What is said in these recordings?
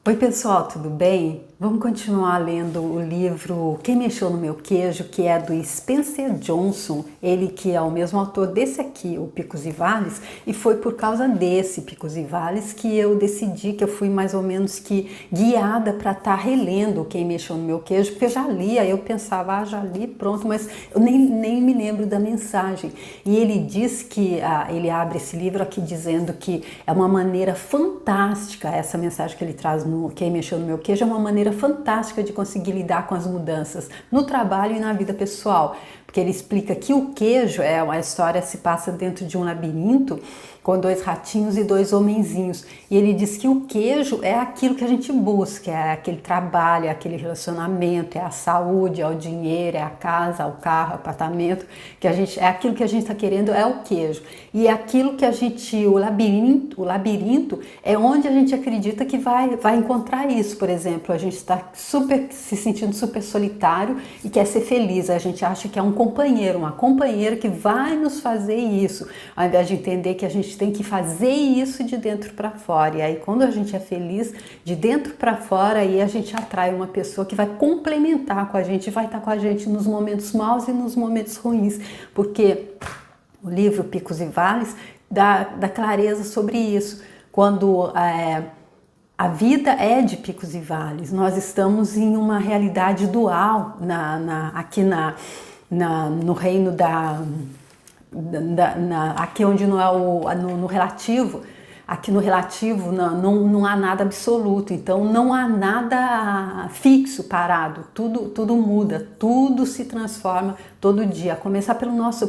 Oi pessoal, tudo bem? Vamos continuar lendo o livro Quem Mexeu no Meu Queijo, que é do Spencer Johnson, ele que é o mesmo autor desse aqui, o Picos e Vales, e foi por causa desse Picos e Vales que eu decidi, que eu fui mais ou menos que guiada para estar relendo Quem Mexeu no Meu Queijo, porque eu já li, aí eu pensava, já li, pronto, mas eu nem me lembro da mensagem. E ele diz que, ele abre esse livro aqui dizendo que é uma maneira fantástica, essa mensagem que ele traz no Quem Mexeu no Meu Queijo, é uma maneira fantástica de conseguir lidar com as mudanças no trabalho e na vida pessoal, porque ele explica que o queijo a história se passa dentro de um labirinto com dois ratinhos e dois homenzinhos, e ele diz que o queijo é aquilo que a gente busca, é aquele trabalho, é aquele relacionamento, é a saúde, é o dinheiro, é a casa, é o carro, é o apartamento, que a gente, é aquilo que a gente está querendo, é o queijo, e é aquilo que a gente, o labirinto é onde a gente acredita que vai encontrar isso. Por exemplo, a gente está se sentindo super solitário e quer ser feliz, a gente acha que é um companheiro, uma companheira que vai nos fazer isso, ao invés de entender que a gente tem que fazer isso de dentro para fora. E aí quando a gente é feliz de dentro para fora, aí a gente atrai uma pessoa que vai complementar com a gente, vai estar com a gente nos momentos maus e nos momentos ruins, porque o livro Picos e Vales dá clareza sobre isso. Quando a vida é de picos e vales, nós estamos em uma realidade dual aqui no reino aqui onde não é no relativo. Aqui no relativo não há nada absoluto, então não há nada fixo, parado, tudo muda, tudo se transforma todo dia, a começar pelas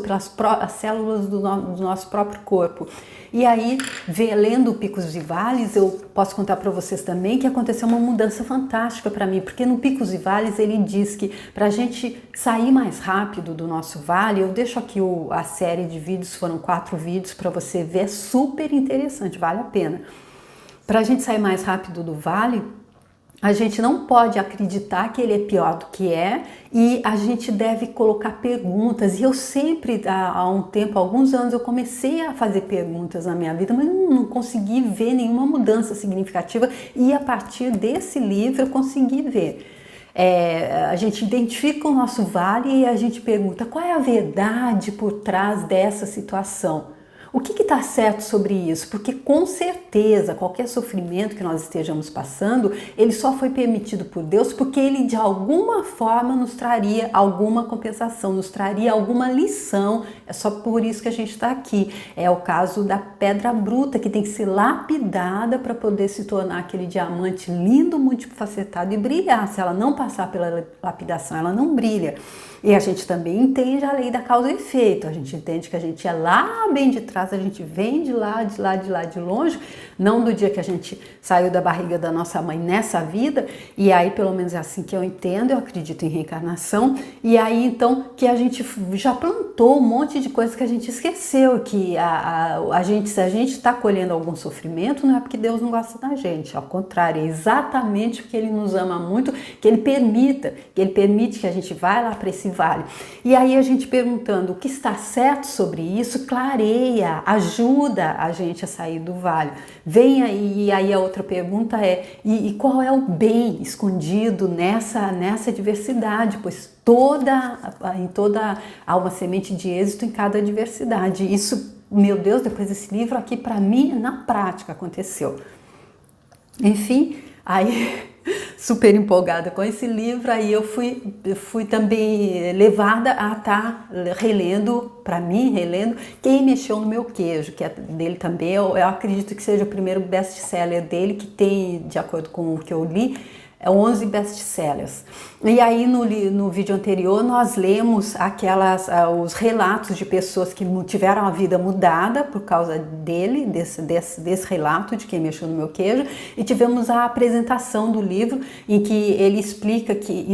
células do nosso próprio corpo. E aí, lendo Picos e Vales, eu posso contar para vocês também que aconteceu uma mudança fantástica para mim, porque no Picos e Vales ele diz que para a gente sair mais rápido do nosso vale, eu deixo aqui a série de vídeos, foram 4 vídeos para você ver, é super interessante, vale a pena. Para a gente sair mais rápido do vale, a gente não pode acreditar que ele é pior do que é, e a gente deve colocar perguntas. E eu sempre, há alguns anos, eu comecei a fazer perguntas na minha vida, mas não consegui ver nenhuma mudança significativa, e a partir desse livro eu consegui ver. A gente identifica o nosso vale e a gente pergunta qual é a verdade por trás dessa situação. O que está certo sobre isso? Porque com certeza qualquer sofrimento que nós estejamos passando, ele só foi permitido por Deus porque ele de alguma forma nos traria alguma compensação, nos traria alguma lição. É só por isso que a gente está aqui. É o caso da pedra bruta, que tem que ser lapidada para poder se tornar aquele diamante lindo, multifacetado e brilhar. Se ela não passar pela lapidação, ela não brilha. E a gente também entende a lei da causa e efeito, a gente entende que a gente é lá bem de trás, a gente vem de lá, de longe, não do dia que a gente saiu da barriga da nossa mãe nessa vida, e aí pelo menos é assim que eu entendo, eu acredito em reencarnação, e aí então que a gente já plantou um monte de coisas que a gente esqueceu, que se a gente está colhendo algum sofrimento, não é porque Deus não gosta da gente, ao contrário, é exatamente porque Ele nos ama muito, que Ele permite que a gente vá lá para esse vale. E aí a gente perguntando o que está certo sobre isso, clareia, ajuda a gente a sair do vale. Vem aí, e aí a outra pergunta e qual é o bem escondido nessa diversidade? Pois em toda há uma semente de êxito em cada adversidade. Isso, meu Deus, depois desse livro aqui, para mim, na prática aconteceu. Enfim, aí super empolgada com esse livro, aí eu fui também levada a estar relendo Quem Mexeu no Meu Queijo, que é dele também, eu acredito que seja o primeiro best-seller dele, que tem, de acordo com o que eu li, 11 best-sellers. E aí no vídeo anterior nós lemos os relatos de pessoas que tiveram a vida mudada por causa desse relato de Quem Mexeu no Meu Queijo, e tivemos a apresentação do livro em que ele explica que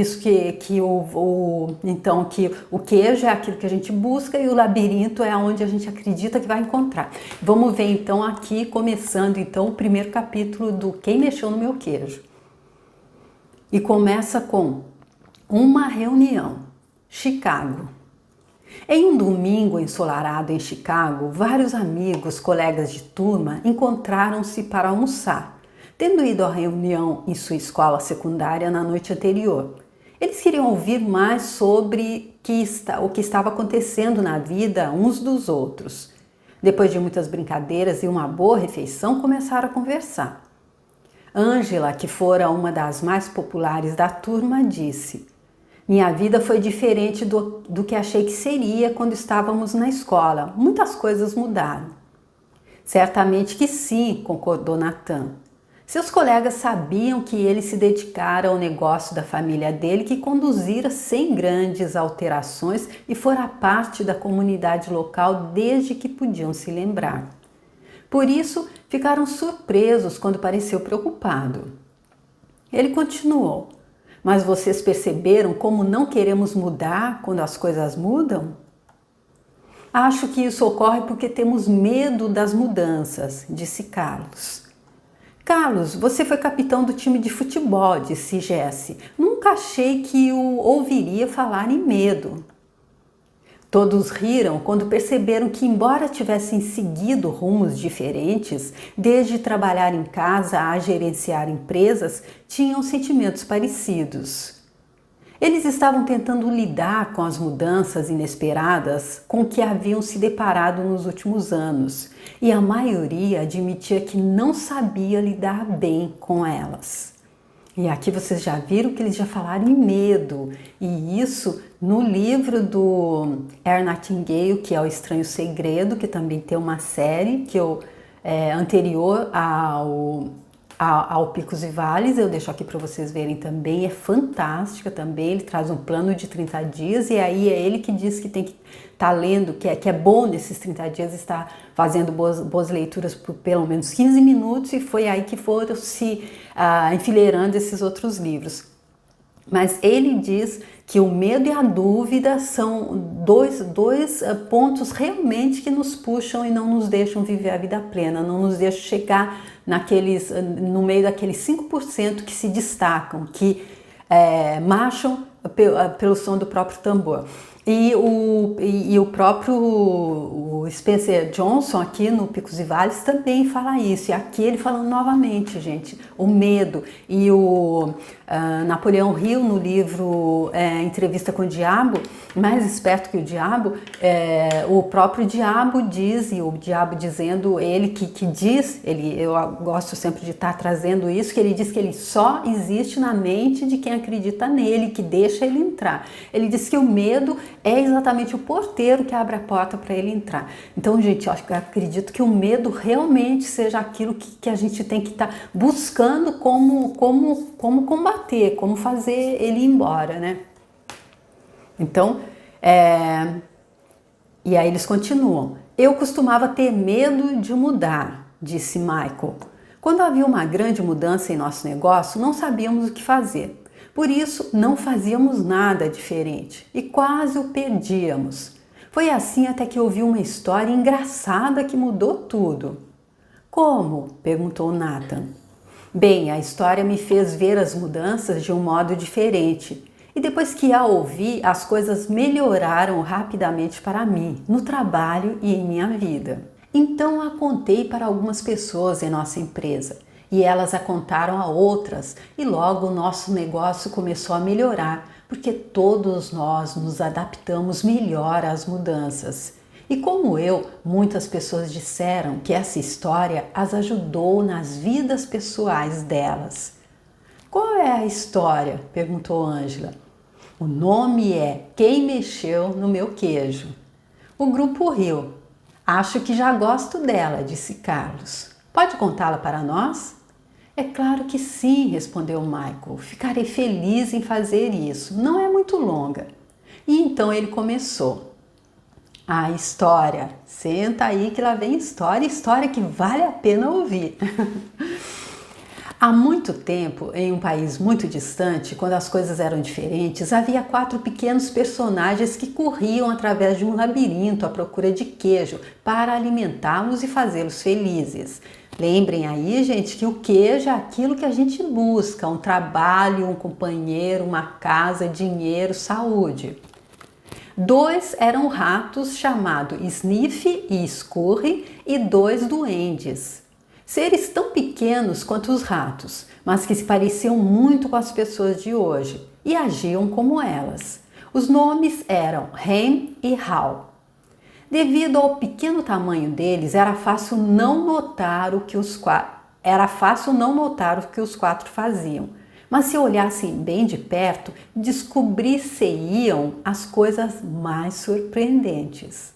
o queijo é aquilo que a gente busca e o labirinto é onde a gente acredita que vai encontrar. Vamos ver então aqui, começando então o primeiro capítulo do Quem Mexeu no Meu Queijo. E começa com uma reunião, Chicago. Em um domingo ensolarado em Chicago, vários amigos, colegas de turma, encontraram-se para almoçar. tendo ido à reunião em sua escola secundária na noite anterior. Eles queriam ouvir mais sobre o que estava acontecendo na vida uns dos outros. Depois de muitas brincadeiras e uma boa refeição, começaram a conversar. Ângela, que fora uma das mais populares da turma, disse: "Minha vida foi diferente do que achei que seria quando estávamos na escola. Muitas coisas mudaram." "Certamente que sim", concordou Natan. Seus colegas sabiam que ele se dedicara ao negócio da família dele, que conduzira sem grandes alterações e fora parte da comunidade local desde que podiam se lembrar. Por isso, ficaram surpresos quando pareceu preocupado. Ele continuou: "Mas vocês perceberam como não queremos mudar quando as coisas mudam?" "Acho que isso ocorre porque temos medo das mudanças", disse Carlos. "Carlos, você foi capitão do time de futebol", disse Jesse. "Nunca achei que o ouviria falar em medo." Todos riram quando perceberam que, embora tivessem seguido rumos diferentes, desde trabalhar em casa a gerenciar empresas, tinham sentimentos parecidos. Eles estavam tentando lidar com as mudanças inesperadas com que haviam se deparado nos últimos anos, e a maioria admitia que não sabia lidar bem com elas. E aqui vocês já viram que eles já falaram em medo, e isso no livro do Earl Nightingale, que é O Estranho Segredo, que também tem uma série anterior ao Picos e Vales, eu deixo aqui para vocês verem também, é fantástica também, ele traz um plano de 30 dias e aí é ele que diz que tem que estar lendo, que é bom nesses 30 dias estar fazendo boas leituras por pelo menos 15 minutos, e foi aí que foram se enfileirando esses outros livros. Mas ele diz que o medo e a dúvida são dois pontos realmente que nos puxam e não nos deixam viver a vida plena, não nos deixam chegar no meio daqueles 5% que se destacam, que marcham pelo som do próprio tambor. E o próprio Spencer Johnson aqui no Picos e Vales também fala isso. E aqui ele falando novamente, gente, o medo. E o Napoleão Hill no livro Entrevista com o Diabo, Mais Esperto que o Diabo, o próprio diabo diz, e o diabo dizendo, ele que diz, eu gosto sempre de estar trazendo isso, que ele diz que ele só existe na mente de quem acredita nele, que deixa ele entrar. Ele diz que o medo é exatamente o porteiro que abre a porta para ele entrar. Então, gente, eu acredito que o medo realmente seja aquilo que a gente tem que estar buscando como combater, como fazer ele ir embora, né? Então, e aí eles continuam. "Eu costumava ter medo de mudar", disse Michael. "Quando havia uma grande mudança em nosso negócio, não sabíamos o que fazer. Por isso, não fazíamos nada diferente e quase o perdíamos. Foi assim até que ouvi uma história engraçada que mudou tudo." "Como?", perguntou Nathan. "Bem, a história me fez ver as mudanças de um modo diferente. E depois que a ouvi, as coisas melhoraram rapidamente para mim, no trabalho e em minha vida. Então a contei para algumas pessoas em nossa empresa. E elas a contaram a outras, e logo o nosso negócio começou a melhorar, porque todos nós nos adaptamos melhor às mudanças. E como eu, muitas pessoas disseram que essa história as ajudou nas vidas pessoais delas." "Qual é a história?", perguntou Ângela. "O nome é Quem Mexeu no Meu Queijo." O grupo riu. "Acho que já gosto dela", disse Carlos. "Pode contá-la para nós?" "É claro que sim", respondeu Michael. "Ficarei feliz em fazer isso. Não é muito longa." E então ele começou. A história. Senta aí que lá vem história que vale a pena ouvir. Há muito tempo, em um país muito distante, quando as coisas eram diferentes, havia 4 pequenos personagens que corriam através de um labirinto à procura de queijo para alimentá-los e fazê-los felizes. Lembrem aí, gente, que o queijo é aquilo que a gente busca: um trabalho, um companheiro, uma casa, dinheiro, saúde. 2 eram ratos chamados Sniff e Scurry e 2 duendes. Seres tão pequenos quanto os ratos, mas que se pareciam muito com as pessoas de hoje e agiam como elas. Os nomes eram Hen e Hal. Devido ao pequeno tamanho deles, era fácil não notar o que os quatro faziam. Mas se olhassem bem de perto, descobririam as coisas mais surpreendentes.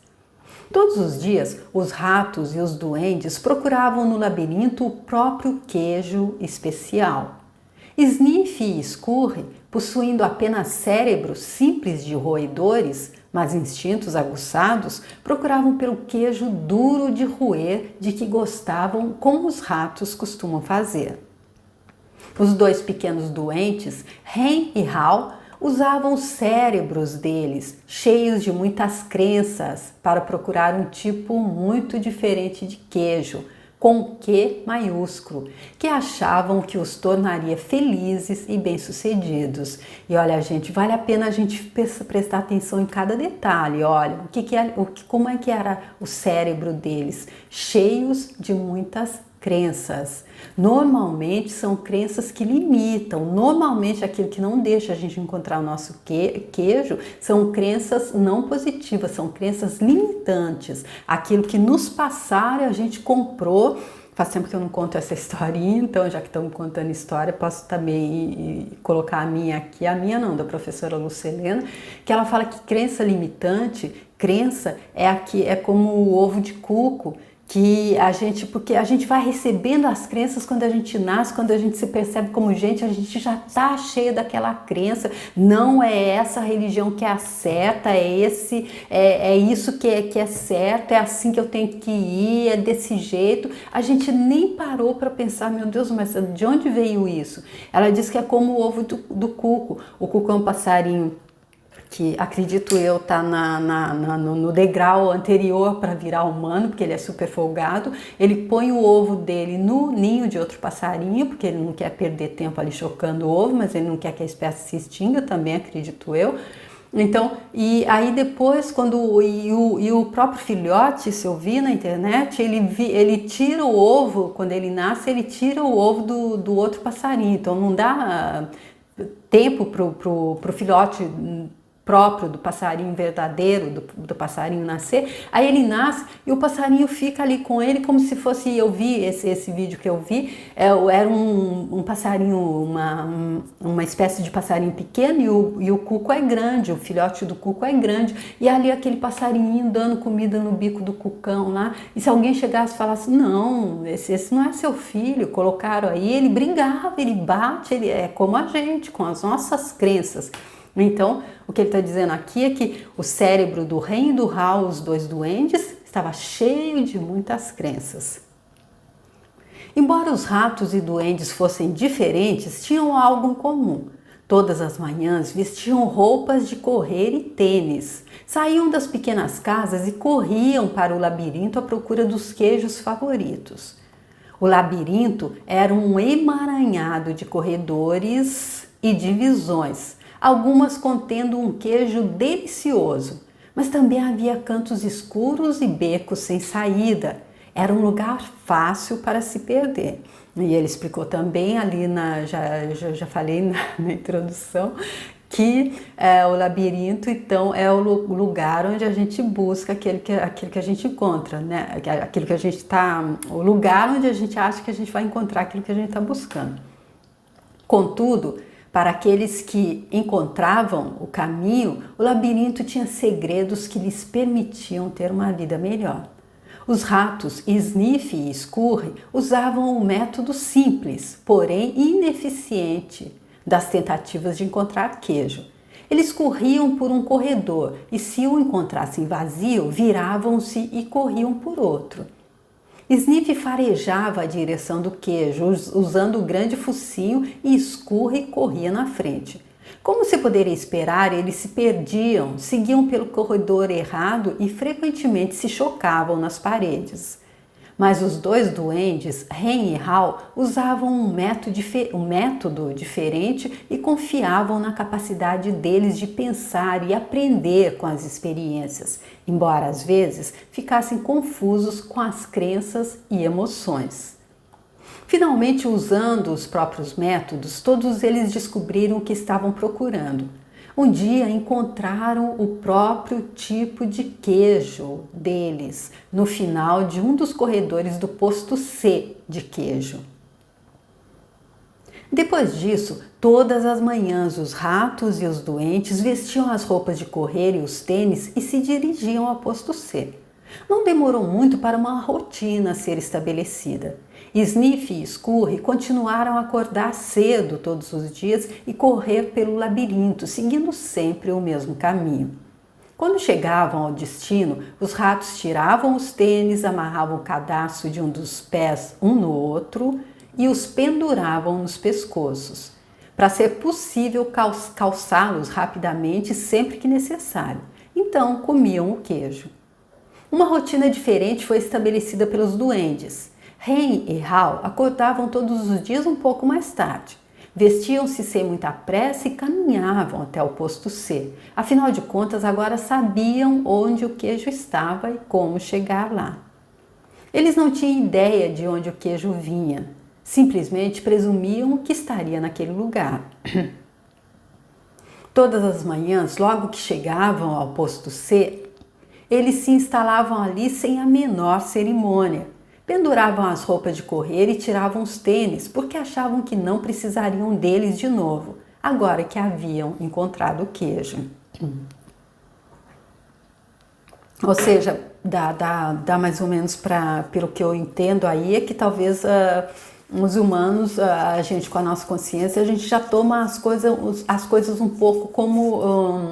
Todos os dias, os ratos e os duendes procuravam no labirinto o próprio queijo especial. Sniff e Scurry, possuindo apenas cérebros simples de roedores, mas instintos aguçados, procuravam pelo queijo duro de roer de que gostavam, como os ratos costumam fazer. Os dois pequenos doentes, Hen e Hal, usavam os cérebros deles, cheios de muitas crenças, para procurar um tipo muito diferente de queijo, com Q maiúsculo, que achavam que os tornaria felizes e bem-sucedidos. E olha, gente, vale a pena a gente prestar atenção em cada detalhe. Olha, como é que era o cérebro deles? Cheios de muitas crenças. Normalmente são crenças que limitam, normalmente aquilo que não deixa a gente encontrar o nosso queijo são crenças não positivas, são crenças limitantes. Aquilo que nos passaram a gente comprou. Faz tempo que eu não conto essa historinha, então já que estão contando história, posso também colocar a minha aqui, a minha não, da professora Lucelena, que ela fala que crença limitante, crença é como o ovo de cuco, porque a gente vai recebendo as crenças quando a gente nasce, quando a gente se percebe como gente, a gente já está cheio daquela crença. Não é essa religião que é a certa, é isso que é certo, é assim que eu tenho que ir, é desse jeito. A gente nem parou para pensar, meu Deus, mas de onde veio isso? Ela diz que é como o ovo do cuco. O cuco é um passarinho que acredito eu está no degrau anterior para virar humano, porque ele é super folgado. Ele põe o ovo dele no ninho de outro passarinho, porque ele não quer perder tempo ali chocando o ovo, mas ele não quer que a espécie se extinga, também acredito eu. Então, e aí depois, o próprio filhote, se eu vi na internet, ele tira o ovo, quando ele nasce, ele tira o ovo do outro passarinho. Então não dá tempo pro filhote próprio do passarinho verdadeiro, do passarinho nascer. Aí ele nasce e o passarinho fica ali com ele como se fosse, eu vi esse vídeo que eu vi, era um passarinho, uma espécie de passarinho pequeno e o cuco é grande, o filhote do cuco é grande, e ali aquele passarinho dando comida no bico do cucão lá, e se alguém chegasse e falasse, não, esse não é seu filho, colocaram aí, ele brigava, ele bate, ele é como a gente, com as nossas crenças. Então, o que ele está dizendo aqui é que o cérebro do Hen e do Hal, os dois duendes, estava cheio de muitas crenças. Embora os ratos e duendes fossem diferentes, tinham algo em comum. Todas as manhãs vestiam roupas de correr e tênis. Saíam das pequenas casas e corriam para o labirinto à procura dos queijos favoritos. O labirinto era um emaranhado de corredores e divisões, algumas contendo um queijo delicioso, mas também havia cantos escuros e becos sem saída. Era um lugar fácil para se perder. E ele explicou também ali, já falei na introdução, que o labirinto, então, é o lugar onde a gente busca aquilo que a gente encontra, né? Aquilo que a gente o lugar onde a gente acha que a gente vai encontrar aquilo que a gente está buscando. Contudo, para aqueles que encontravam o caminho, o labirinto tinha segredos que lhes permitiam ter uma vida melhor. Os ratos Sniff e Scurry usavam um método simples, porém ineficiente, das tentativas de encontrar queijo. Eles corriam por um corredor e, se o encontrassem vazio, viravam-se e corriam por outro. Sniff farejava a direção do queijo, usando o grande focinho, e Scurry corria na frente. Como se poderia esperar, eles se perdiam, seguiam pelo corredor errado e frequentemente se chocavam nas paredes. Mas os dois duendes, Hen e Hal, usavam um método diferente e confiavam na capacidade deles de pensar e aprender com as experiências, embora às vezes ficassem confusos com as crenças e emoções. Finalmente, usando os próprios métodos, todos eles descobriram o que estavam procurando. Um dia encontraram o próprio tipo de queijo deles no final de um dos corredores do posto C de queijo. Depois disso, todas as manhãs os ratos e os doentes vestiam as roupas de correr e os tênis e se dirigiam ao posto C. Não demorou muito para uma rotina ser estabelecida. Sniff e Scurry continuaram a acordar cedo todos os dias e correr pelo labirinto, seguindo sempre o mesmo caminho. Quando chegavam ao destino, os ratos tiravam os tênis, amarravam o cadarço de um dos pés um no outro e os penduravam nos pescoços, para ser possível calçá-los rapidamente sempre que necessário. Então comiam o queijo. Uma rotina diferente foi estabelecida pelos duendes. Hen e Hal acordavam todos os dias um pouco mais tarde. Vestiam-se sem muita pressa e caminhavam até o posto C. Afinal de contas, agora sabiam onde o queijo estava e como chegar lá. Eles não tinham ideia de onde o queijo vinha. Simplesmente presumiam que estaria naquele lugar. Todas as manhãs, logo que chegavam ao posto C, eles se instalavam ali sem a menor cerimônia. Penduravam as roupas de correr e tiravam os tênis, porque achavam que não precisariam deles de novo, agora que haviam encontrado o queijo. Ou seja, dá mais ou menos pelo que eu entendo aí, é que talvez os humanos, a gente com a nossa consciência, a gente já toma as coisas um pouco como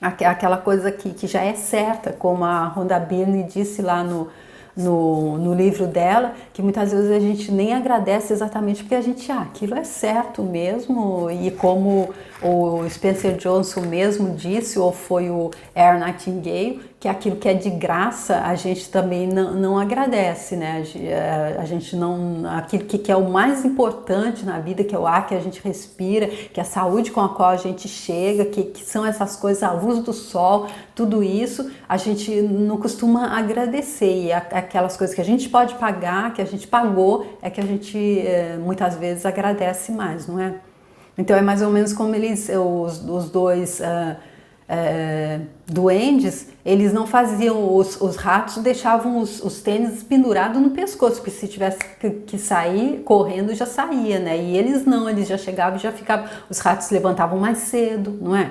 aquela coisa que já é certa, como a Rhonda Byrne disse lá no livro dela, que muitas vezes a gente nem agradece exatamente porque a gente, aquilo é certo mesmo, e como o Spencer Johnson mesmo disse, ou foi o Earl Nightingale, que aquilo que é de graça a gente também não agradece, né? A gente não, aquilo que é o mais importante na vida, que é o ar que a gente respira, que é a saúde com a qual a gente chega, que são essas coisas, a luz do sol, tudo isso, a gente não costuma agradecer, e aquelas coisas que a gente pode pagar, que a gente pagou, é que a gente muitas vezes agradece mais, não é? Então é mais ou menos como os dois duendes, eles não faziam, os ratos deixavam os tênis pendurados no pescoço, porque se tivesse que sair correndo já saía, né? E eles não, eles já chegavam e já ficavam, os ratos se levantavam mais cedo, não é?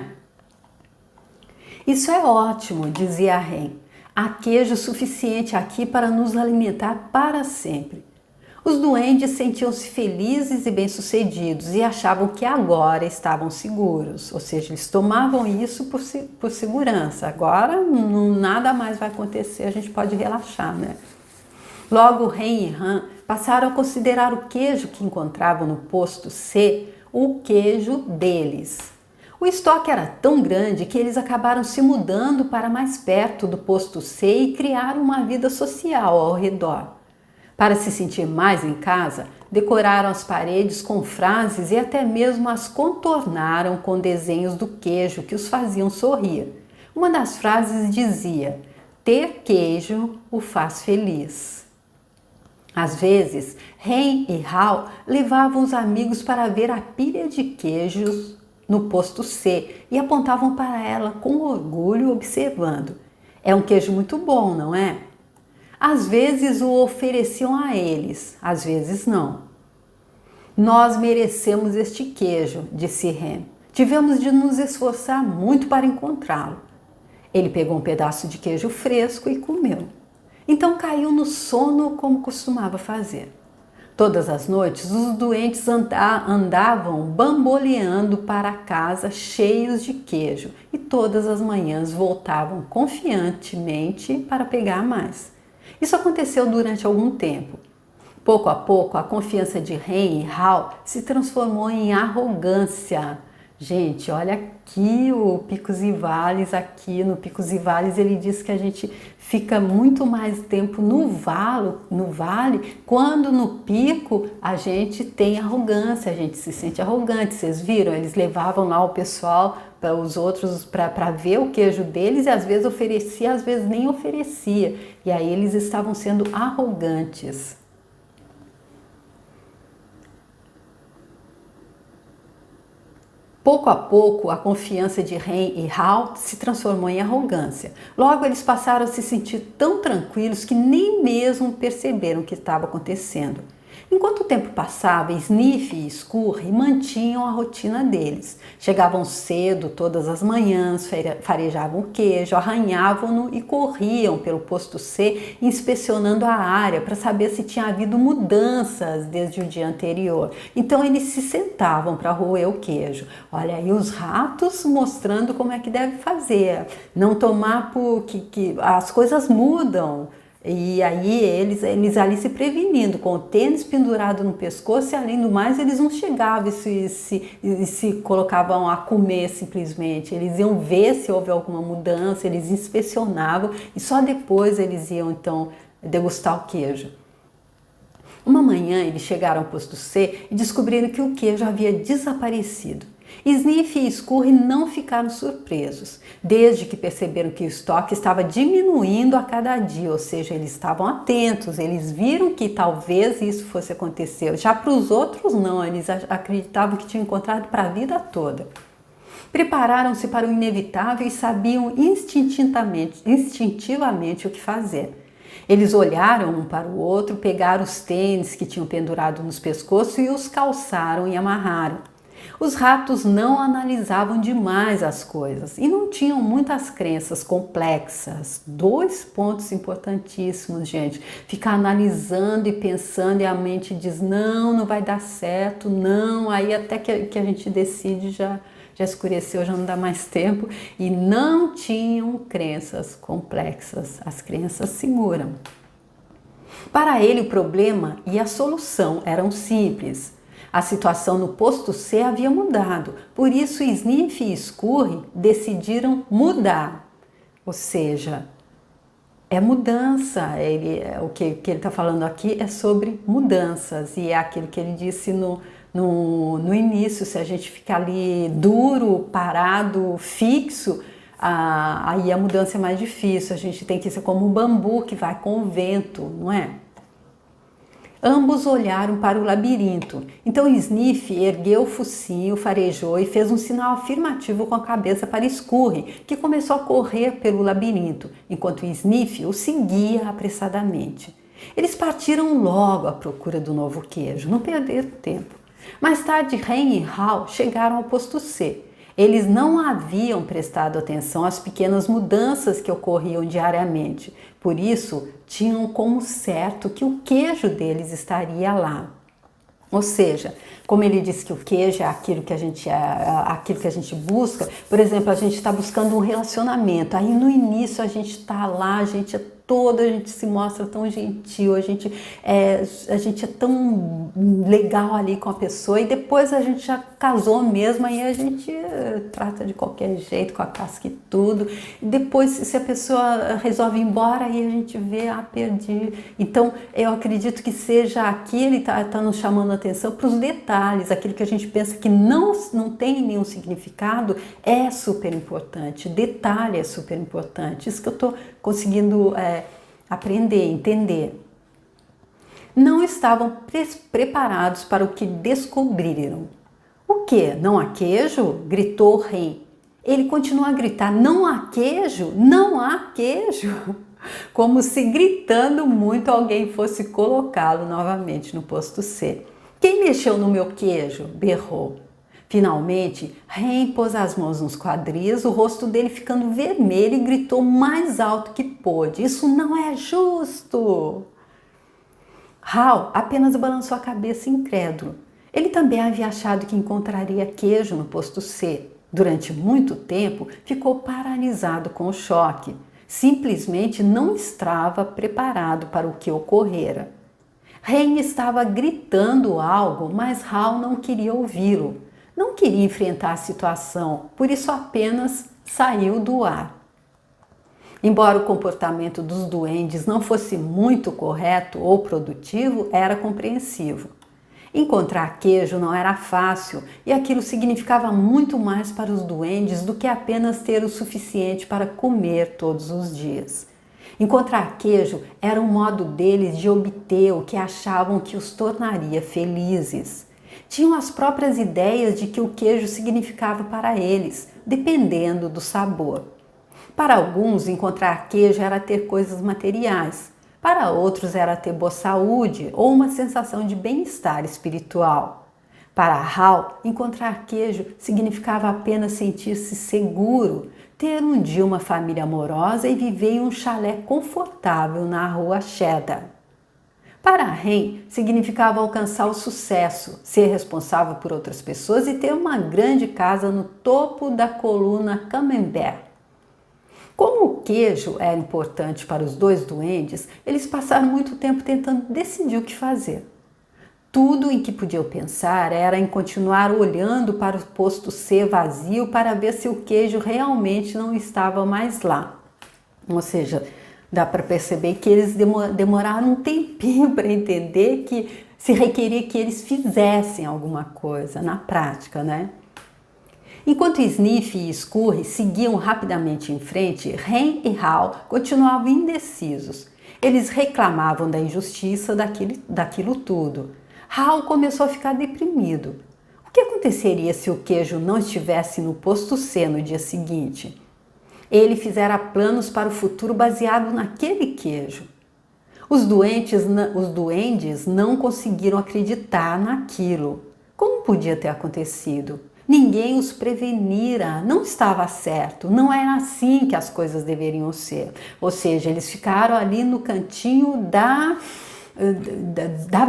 Isso é ótimo, dizia a Hen. Há queijo suficiente aqui para nos alimentar para sempre. Os duendes sentiam-se felizes e bem-sucedidos e achavam que agora estavam seguros, ou seja, eles tomavam isso por segurança. Agora nada mais vai acontecer, a gente pode relaxar, né? Logo, Hen e Han passaram a considerar o queijo que encontravam no posto C o queijo deles. O estoque era tão grande que eles acabaram se mudando para mais perto do posto C e criaram uma vida social ao redor. Para se sentir mais em casa, decoraram as paredes com frases e até mesmo as contornaram com desenhos do queijo que os faziam sorrir. Uma das frases dizia: "Ter queijo o faz feliz". Às vezes, Hen e Hal levavam os amigos para ver a pilha de queijos no posto C e apontavam para ela com orgulho, observando: "É um queijo muito bom, não é?" Às vezes o ofereciam a eles, às vezes não. "Nós merecemos este queijo", disse Hen. "Tivemos de nos esforçar muito para encontrá-lo." Ele pegou um pedaço de queijo fresco e comeu. Então caiu no sono como costumava fazer. Todas as noites os doentes andavam bamboleando para casa cheios de queijo e todas as manhãs voltavam confiantemente para pegar mais. Isso aconteceu durante algum tempo. Pouco a pouco, a confiança de Hen e Hal se transformou em arrogância. Gente, olha aqui o Picos e Vales, aqui no Picos e Vales ele diz que a gente fica muito mais tempo no vale, quando no pico a gente tem arrogância, a gente se sente arrogante. Vocês viram? Eles levavam lá o pessoal para os outros para ver o queijo deles e às vezes oferecia, às vezes nem oferecia. E aí eles estavam sendo arrogantes. Pouco a pouco, a confiança de Ren e Hal se transformou em arrogância. Logo, eles passaram a se sentir tão tranquilos que nem mesmo perceberam o que estava acontecendo. Enquanto o tempo passava, Sniff e Scurry mantinham a rotina deles. Chegavam cedo todas as manhãs, farejavam o queijo, arranhavam-no e corriam pelo posto C, inspecionando a área para saber se tinha havido mudanças desde o dia anterior. Então eles se sentavam para roer o queijo. Olha aí os ratos mostrando como é que deve fazer. Não tomar porque as coisas mudam. E aí eles ali se prevenindo, com o tênis pendurado no pescoço e além do mais eles não chegavam e se colocavam a comer simplesmente. Eles iam ver se houve alguma mudança, eles inspecionavam e só depois eles iam então degustar o queijo. Uma manhã eles chegaram ao posto C e descobriram que o queijo havia desaparecido. Sniff e Scurry não ficaram surpresos, desde que perceberam que o estoque estava diminuindo a cada dia, ou seja, eles estavam atentos, eles viram que talvez isso fosse acontecer. Já para os outros não, eles acreditavam que tinham encontrado para a vida toda. Prepararam-se para o inevitável e sabiam instintivamente o que fazer. Eles olharam um para o outro, pegaram os tênis que tinham pendurado nos pescoços e os calçaram e amarraram. Os ratos não analisavam demais as coisas e não tinham muitas crenças complexas. 2 pontos importantíssimos, gente. Ficar analisando e pensando e a mente diz não vai dar certo, não. Aí até que a gente decide já escureceu, já não dá mais tempo. E não tinham crenças complexas. As crenças seguram. Para ele o problema e a solução eram simples. A situação no posto C havia mudado, por isso Sniff e Scurry decidiram mudar. Ou seja, é mudança. O que ele está falando aqui é sobre mudanças e é aquilo que ele disse no início. Se a gente ficar ali duro, parado, fixo, aí a mudança é mais difícil. A gente tem que ser como um bambu que vai com o vento, não é? Ambos olharam para o labirinto. Então Sniff ergueu o focinho, farejou e fez um sinal afirmativo com a cabeça para Scurry, que começou a correr pelo labirinto, enquanto Sniff o seguia apressadamente. Eles partiram logo à procura do novo queijo, não perderam tempo. Mais tarde, Ren e Hal chegaram ao posto C. Eles não haviam prestado atenção às pequenas mudanças que ocorriam diariamente, por isso tinham como certo que o queijo deles estaria lá. Ou seja, como ele disse que o queijo é aquilo que a gente busca, por exemplo, a gente está buscando um relacionamento, aí no início a gente está lá, a gente se mostra tão gentil, a gente é tão legal ali com a pessoa e depois a gente já casou mesmo, aí a gente trata de qualquer jeito, com a casca e tudo. E depois, se a pessoa resolve ir embora, aí a gente vê, perdi. Então, eu acredito que seja aqui, ele tá nos chamando a atenção para os detalhes, aquilo que a gente pensa que não tem nenhum significado, é super importante, detalhe é super importante. Isso que eu estou conseguindo aprender, entender. Não estavam preparados para o que descobriram. O que? Não há queijo? Gritou Ren. Ele continuou a gritar, não há queijo? Não há queijo? Como se gritando muito alguém fosse colocá-lo novamente no posto C. Quem mexeu no meu queijo? Berrou. Finalmente, Ren pôs as mãos nos quadris, o rosto dele ficando vermelho e gritou mais alto que pôde. Isso não é justo! Hal apenas balançou a cabeça incrédulo. Ele também havia achado que encontraria queijo no posto C. Durante muito tempo, ficou paralisado com o choque. Simplesmente não estava preparado para o que ocorrera. Ren estava gritando algo, mas Hal não queria ouvi-lo. Não queria enfrentar a situação, por isso apenas saiu do ar. Embora o comportamento dos duendes não fosse muito correto ou produtivo, era compreensivo. Encontrar queijo não era fácil e aquilo significava muito mais para os duendes do que apenas ter o suficiente para comer todos os dias. Encontrar queijo era um modo deles de obter o que achavam que os tornaria felizes. Tinham as próprias ideias de que o queijo significava para eles, dependendo do sabor. Para alguns, encontrar queijo era ter coisas materiais. Para outros, era ter boa saúde ou uma sensação de bem-estar espiritual. Para Hal, encontrar queijo significava apenas sentir-se seguro, ter um dia uma família amorosa e viver em um chalé confortável na rua Cheddar. Para Ren, significava alcançar o sucesso, ser responsável por outras pessoas e ter uma grande casa no topo da coluna Camembert. Como o queijo era importante para os dois duendes, eles passaram muito tempo tentando decidir o que fazer. Tudo em que podiam pensar era em continuar olhando para o posto C vazio para ver se o queijo realmente não estava mais lá. Ou seja, dá para perceber que eles demoraram um tempinho para entender que se requeria que eles fizessem alguma coisa na prática, né? Enquanto Sniff e Scurry seguiam rapidamente em frente, Ren e Hal continuavam indecisos. Eles reclamavam da injustiça daquilo tudo. Hal começou a ficar deprimido. O que aconteceria se o queijo não estivesse no posto C no dia seguinte? Ele fizera planos para o futuro baseado naquele queijo. Os duendes não conseguiram acreditar naquilo. Como podia ter acontecido? Ninguém os prevenira, não estava certo, não era assim que as coisas deveriam ser. Ou seja, eles ficaram ali no cantinho da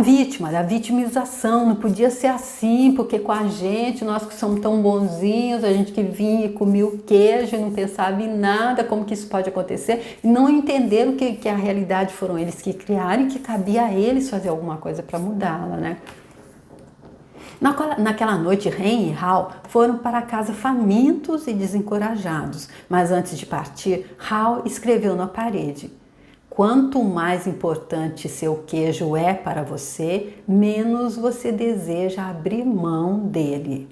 vítima, da vitimização. Não podia ser assim, porque com a gente, nós que somos tão bonzinhos, a gente que vinha e comia o queijo e não pensava em nada, como que isso pode acontecer, e não entenderam que a realidade foram eles que criaram e que cabia a eles fazer alguma coisa para mudá-la, né? Naquela noite, Ren e Hal foram para casa famintos e desencorajados, mas antes de partir, Hal escreveu na parede: quanto mais importante seu queijo é para você, menos você deseja abrir mão dele.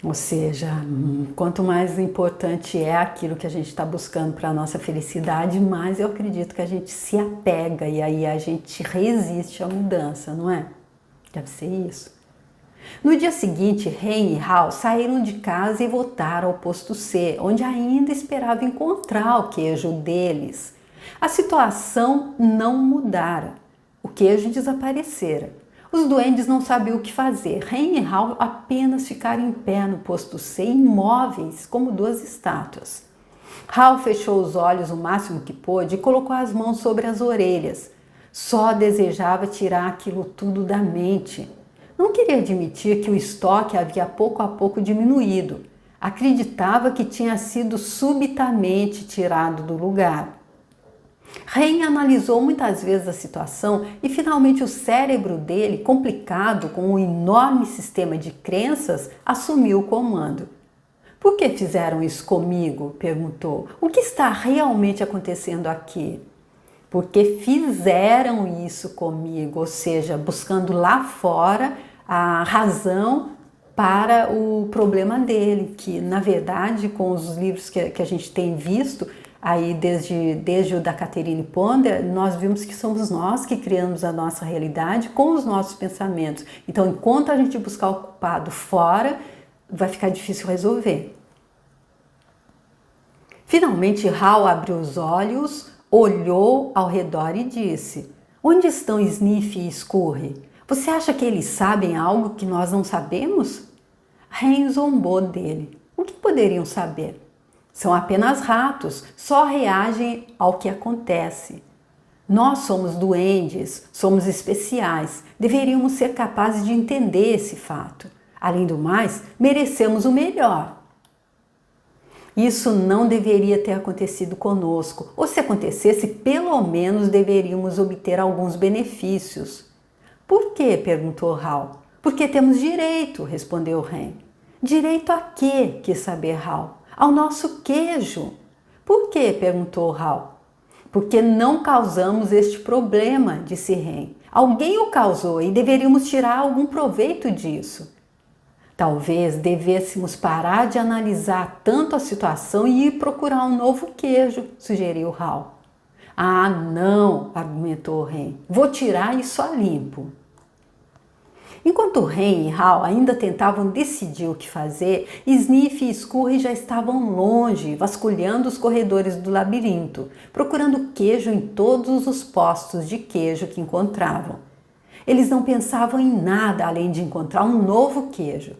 Ou seja, quanto mais importante é aquilo que a gente está buscando para a nossa felicidade, mais eu acredito que a gente se apega e aí a gente resiste à mudança, não é? Deve ser isso. No dia seguinte, Ren e Hal saíram de casa e voltaram ao posto C, onde ainda esperavam encontrar o queijo deles. A situação não mudara. O queijo desaparecera. Os duendes não sabiam o que fazer. Ren e Hal apenas ficaram em pé no posto C, imóveis, como duas estátuas. Hal fechou os olhos o máximo que pôde e colocou as mãos sobre as orelhas. Só desejava tirar aquilo tudo da mente. Não queria admitir que o estoque havia pouco a pouco diminuído. Acreditava que tinha sido subitamente tirado do lugar. Ren analisou muitas vezes a situação e finalmente o cérebro dele, complicado com um enorme sistema de crenças, assumiu o comando. Por que fizeram isso comigo? Perguntou. O que está realmente acontecendo aqui? Porque fizeram isso comigo, ou seja, buscando lá fora a razão para o problema dele, que na verdade com os livros que a gente tem visto, aí desde o da Catherine Ponder, nós vimos que somos nós que criamos a nossa realidade com os nossos pensamentos. Então, enquanto a gente buscar o culpado fora, vai ficar difícil resolver. Finalmente, Hal abriu os olhos, olhou ao redor e disse: onde estão Sniff e Scurry? Você acha que eles sabem algo que nós não sabemos? Ren zombou dele. O que poderiam saber? São apenas ratos, só reagem ao que acontece. Nós somos duendes, somos especiais, deveríamos ser capazes de entender esse fato. Além do mais, merecemos o melhor. Isso não deveria ter acontecido conosco, ou se acontecesse, pelo menos deveríamos obter alguns benefícios. Por quê? Perguntou Hal. Porque temos direito, respondeu Ren. Direito a quê? Quis saber Hal. Ao nosso queijo. Por quê? Perguntou Hal. Porque não causamos este problema, disse Ren. Alguém o causou e deveríamos tirar algum proveito disso. Talvez devêssemos parar de analisar tanto a situação e ir procurar um novo queijo, sugeriu Hal. Ah, não, argumentou o Ren, vou tirar isso a limpo. Enquanto Ren e Hal ainda tentavam decidir o que fazer, Sniff e Scurry já estavam longe, vasculhando os corredores do labirinto, procurando queijo em todos os postos de queijo que encontravam. Eles não pensavam em nada além de encontrar um novo queijo.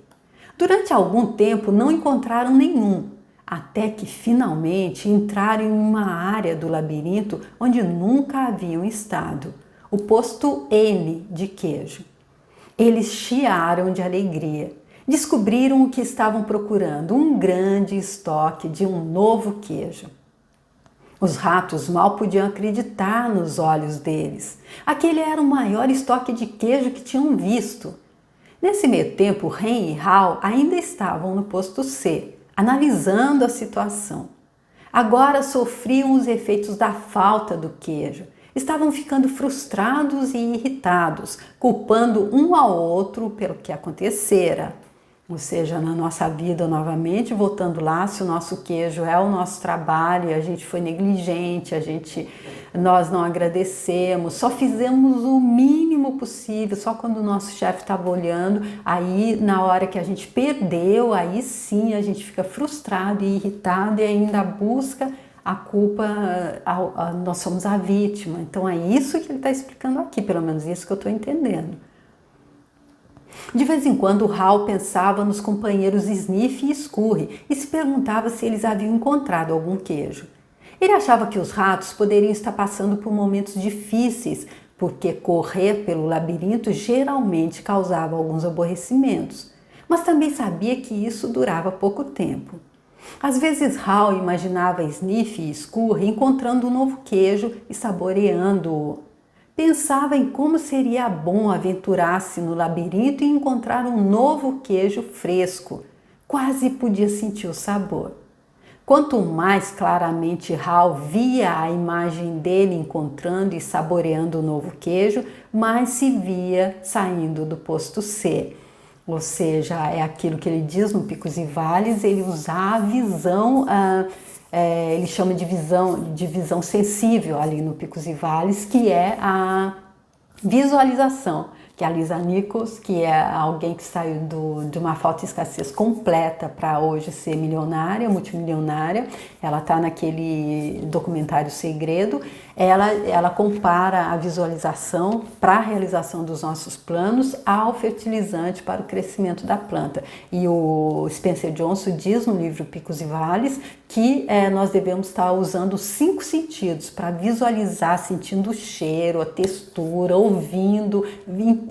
Durante algum tempo não encontraram nenhum, até que finalmente entraram em uma área do labirinto onde nunca haviam estado, o posto N de queijo. Eles chiaram de alegria. Descobriram o que estavam procurando, um grande estoque de um novo queijo. Os ratos mal podiam acreditar nos olhos deles. Aquele era o maior estoque de queijo que tinham visto. Nesse meio tempo, Ren e Hal ainda estavam no posto C, analisando a situação. Agora sofriam os efeitos da falta do queijo. Estavam ficando frustrados e irritados, culpando um ao outro pelo que acontecera. Ou seja, na nossa vida, novamente, voltando lá, se o nosso queijo é o nosso trabalho, a gente foi negligente, nós não agradecemos, só fizemos o mínimo possível, só quando o nosso chefe estava olhando, aí na hora que a gente perdeu, aí sim a gente fica frustrado e irritado e ainda busca a culpa, nós somos a vítima. Então é isso que ele está explicando aqui, pelo menos isso que eu estou entendendo. De vez em quando, Hal pensava nos companheiros Sniff e Scurry e se perguntava se eles haviam encontrado algum queijo. Ele achava que os ratos poderiam estar passando por momentos difíceis, porque correr pelo labirinto geralmente causava alguns aborrecimentos, mas também sabia que isso durava pouco tempo. Às vezes Hal imaginava Sniff e Scurry encontrando um novo queijo e saboreando-o. Pensava em como seria bom aventurar-se no labirinto e encontrar um novo queijo fresco. Quase podia sentir o sabor. Quanto mais claramente Hal via a imagem dele encontrando e saboreando o novo queijo, mais se via saindo do posto C. Ou seja, é aquilo que ele diz no Picos e Vales, ele usar a visão, ele chama de visão sensível ali no Picos e Vales, que é a visualização, que a Lisa Nichols, que é alguém que saiu de uma falta de escassez completa para hoje ser milionária, multimilionária, ela está naquele documentário Segredo, ela compara a visualização para a realização dos nossos planos ao fertilizante para o crescimento da planta. E o Spencer Johnson diz no livro Picos e Vales que nós devemos estar usando os 5 sentidos para visualizar, sentindo o cheiro, a textura, ouvindo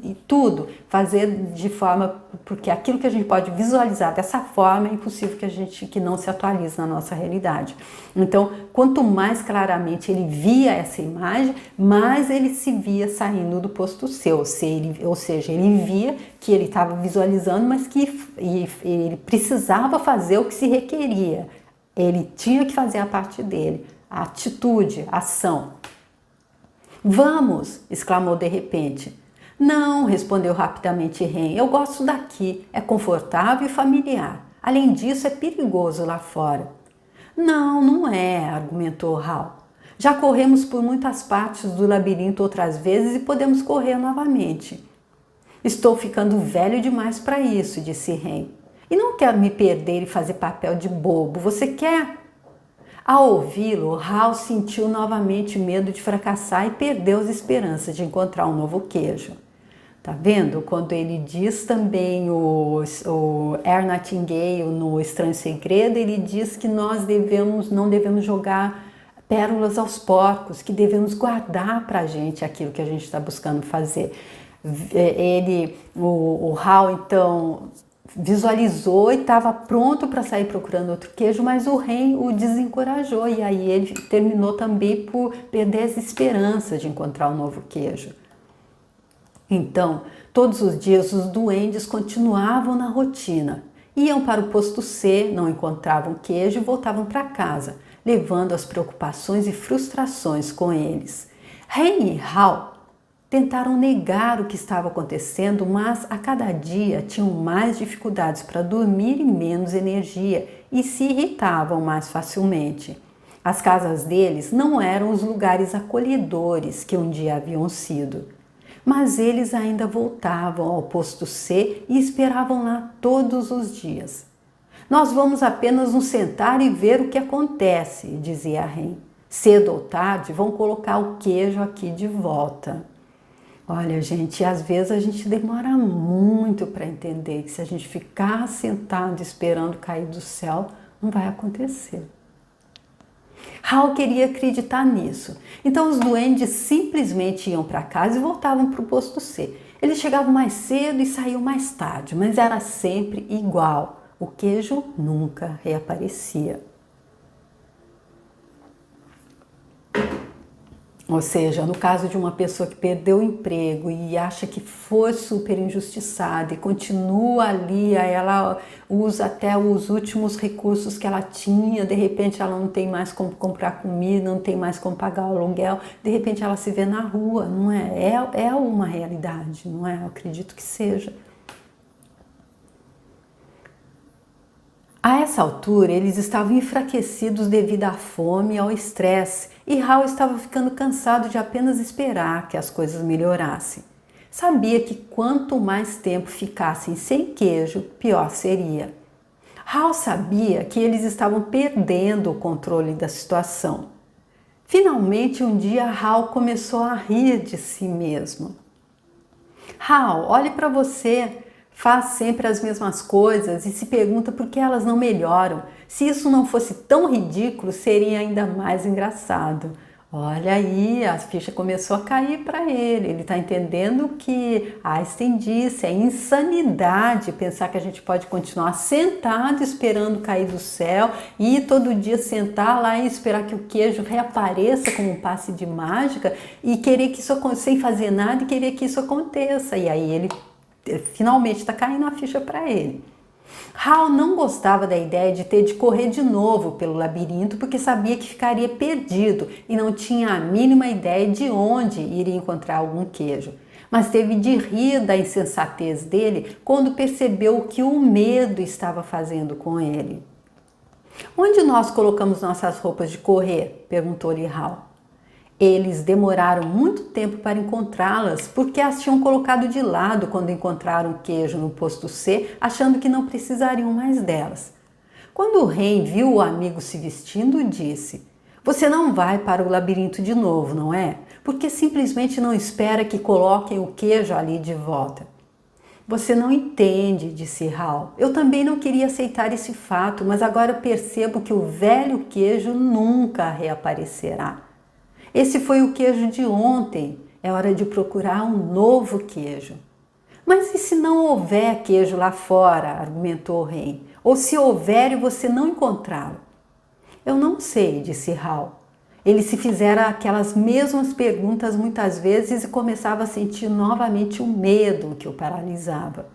e tudo, fazer de forma, porque aquilo que a gente pode visualizar dessa forma é impossível que não se atualize na nossa realidade. Então, quanto mais claramente ele via essa imagem, mais ele se via saindo do posto C, ou seja, ele via que ele estava visualizando, mas que ele precisava fazer o que se requeria. Ele tinha que fazer a parte dele, a atitude, a ação. Vamos! Exclamou de repente. Não, respondeu rapidamente Ren, eu gosto daqui, é confortável e familiar. Além disso, é perigoso lá fora. Não, não é, argumentou Hal. Já corremos por muitas partes do labirinto outras vezes e podemos correr novamente. Estou ficando velho demais para isso, disse Ren. E não quero me perder e fazer papel de bobo. Você quer? Ao ouvi-lo, Hal sentiu novamente medo de fracassar e perdeu as esperanças de encontrar um novo queijo. Tá vendo? Quando ele diz também o Earl Nightingale no Estranho Segredo, ele diz que nós não devemos jogar pérolas aos porcos, que devemos guardar para a gente aquilo que a gente está buscando fazer. O Hal, então, visualizou e estava pronto para sair procurando outro queijo, mas o Ren o desencorajou e aí ele terminou também por perder as esperanças de encontrar um novo queijo. Então, todos os dias os duendes continuavam na rotina. Iam para o posto C, não encontravam queijo e voltavam para casa, levando as preocupações e frustrações com eles. Ren e Hal tentaram negar o que estava acontecendo, mas a cada dia tinham mais dificuldades para dormir e menos energia e se irritavam mais facilmente. As casas deles não eram os lugares acolhedores que um dia haviam sido, mas eles ainda voltavam ao posto C e esperavam lá todos os dias. Nós vamos apenas nos sentar e ver o que acontece, dizia a Ren. Cedo ou tarde vão colocar o queijo aqui de volta. Olha, gente, às vezes a gente demora muito para entender que se a gente ficar sentado esperando cair do céu, não vai acontecer. Hal queria acreditar nisso, então os duendes simplesmente iam para casa e voltavam para o posto C. Eles chegavam mais cedo e saíam mais tarde, mas era sempre igual. O queijo nunca reaparecia. Ou seja, no caso de uma pessoa que perdeu o emprego e acha que foi super injustiçada e continua ali, ela usa até os últimos recursos que ela tinha, de repente ela não tem mais como comprar comida, não tem mais como pagar o aluguel, de repente ela se vê na rua, não é? É uma realidade, não é? Eu acredito que seja. A essa altura, eles estavam enfraquecidos devido à fome e ao estresse, e Hal estava ficando cansado de apenas esperar que as coisas melhorassem. Sabia que quanto mais tempo ficassem sem queijo, pior seria. Hal sabia que eles estavam perdendo o controle da situação. Finalmente, um dia, Hal começou a rir de si mesmo. Hal, olhe para você. Faz sempre as mesmas coisas e se pergunta por que elas não melhoram. Se isso não fosse tão ridículo, seria ainda mais engraçado. Olha aí, a ficha começou a cair para ele. Ele está entendendo que Einstein disse, é insanidade pensar que a gente pode continuar sentado esperando cair do céu e todo dia sentar lá e esperar que o queijo reapareça como um passe de mágica e querer que isso sem fazer nada e querer que isso aconteça. E aí ele finalmente está caindo a ficha para ele. Hal não gostava da ideia de ter de correr de novo pelo labirinto porque sabia que ficaria perdido e não tinha a mínima ideia de onde iria encontrar algum queijo. Mas teve de rir da insensatez dele quando percebeu o que o medo estava fazendo com ele. Onde nós colocamos nossas roupas de correr? Perguntou-lhe Hal. Eles demoraram muito tempo para encontrá-las porque as tinham colocado de lado quando encontraram o queijo no posto C, achando que não precisariam mais delas. Quando o Ren viu o amigo se vestindo, disse: "Você não vai para o labirinto de novo, não é? Porque simplesmente não espera que coloquem o queijo ali de volta." "Você não entende", disse Hal. "Eu também não queria aceitar esse fato, mas agora percebo que o velho queijo nunca reaparecerá. Esse foi o queijo de ontem, é hora de procurar um novo queijo." "Mas e se não houver queijo lá fora?", argumentou o Ren. "Ou se houver e você não encontrá-lo?" "Eu não sei", disse Hal. Ele se fizera aquelas mesmas perguntas muitas vezes e começava a sentir novamente o medo que o paralisava.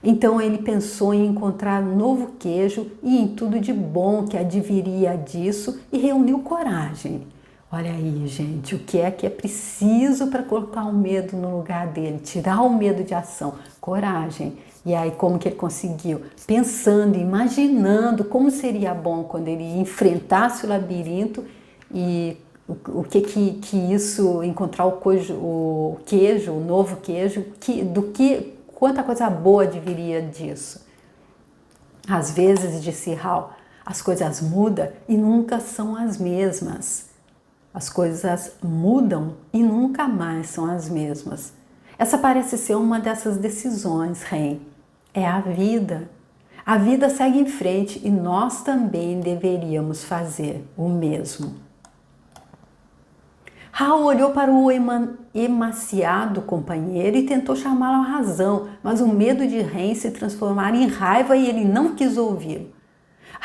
Então ele pensou em encontrar um novo queijo e em tudo de bom que adviria disso e reuniu coragem. Olha aí, gente, o que é preciso para colocar o medo no lugar dele, tirar o medo de ação? Coragem. E aí como que ele conseguiu? Pensando, imaginando como seria bom quando ele enfrentasse o labirinto e o que isso, encontrar o queijo, o novo queijo, quanta coisa boa adviria disso. Às vezes, disse Hal, as coisas mudam e nunca são as mesmas. As coisas mudam e nunca mais são as mesmas. Essa parece ser uma dessas decisões, Ren. É a vida. A vida segue em frente e nós também deveríamos fazer o mesmo. Hal olhou para o emaciado companheiro e tentou chamá-lo à razão, mas o medo de Ren se transformara em raiva e ele não quis ouvi-lo.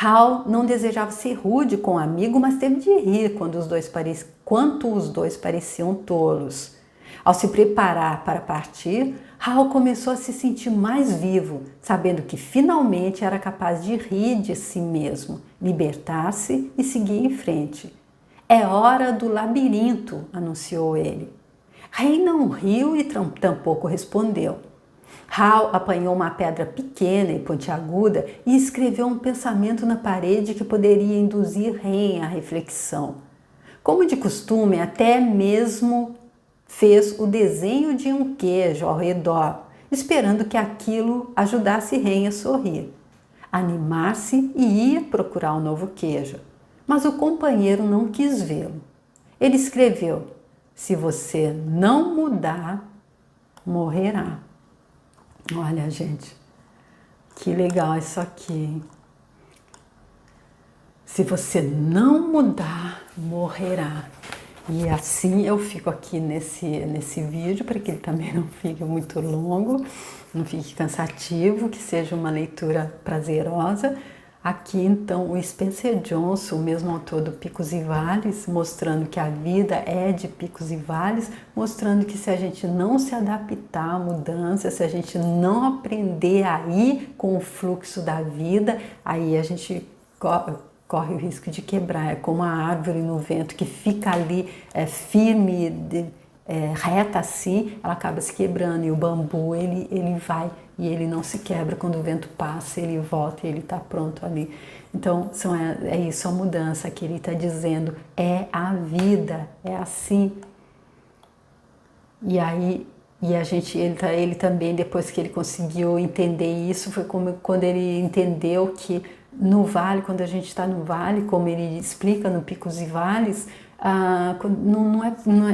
Hal não desejava ser rude com o amigo, mas teve de rir quanto os dois pareciam tolos. Ao se preparar para partir, Hal começou a se sentir mais vivo, sabendo que finalmente era capaz de rir de si mesmo, libertar-se e seguir em frente. "É hora do labirinto", anunciou ele. Ren não riu e tampouco respondeu. Hal apanhou uma pedra pequena e pontiaguda e escreveu um pensamento na parede que poderia induzir Ren à reflexão. Como de costume, até mesmo fez o desenho de um queijo ao redor, esperando que aquilo ajudasse Ren a sorrir, animar-se e ir procurar um novo queijo. Mas o companheiro não quis vê-lo. Ele escreveu: "Se você não mudar, morrerá." Olha, gente, que legal isso aqui, hein? Se você não mudar, morrerá. E assim eu fico aqui nesse vídeo, para que ele também não fique muito longo, não fique cansativo, que seja uma leitura prazerosa. Aqui então o Spencer Johnson, o mesmo autor do Picos e Vales, mostrando que a vida é de picos e vales, mostrando que se a gente não se adaptar à mudança, se a gente não aprender a ir com o fluxo da vida, aí a gente corre o risco de quebrar. É como a árvore no vento que fica ali firme, reta assim, ela acaba se quebrando. E o bambu, ele vai e ele não se quebra. Quando o vento passa, ele volta e ele está pronto ali. Então, é isso, a mudança que ele está dizendo. É a vida, é assim. E aí, ele também, depois que ele conseguiu entender isso, foi quando ele entendeu que no vale, quando a gente está no vale, como ele explica no Picos e Vales,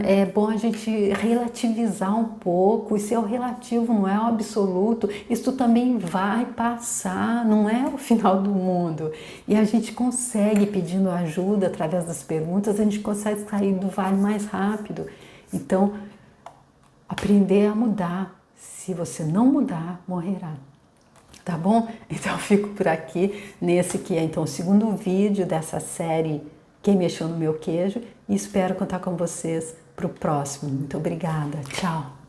é bom a gente relativizar um pouco. Isso é o relativo, não é o absoluto. Isso também vai passar, não é o final do mundo. E a gente consegue, pedindo ajuda através das perguntas, a gente consegue sair do vale mais rápido. Então, aprender a mudar. Se você não mudar, morrerá. Tá bom? Então eu fico por aqui nesse que é então o segundo vídeo dessa série Quem Mexeu no Meu Queijo, e espero contar com vocês para o próximo. Muito obrigada. Tchau.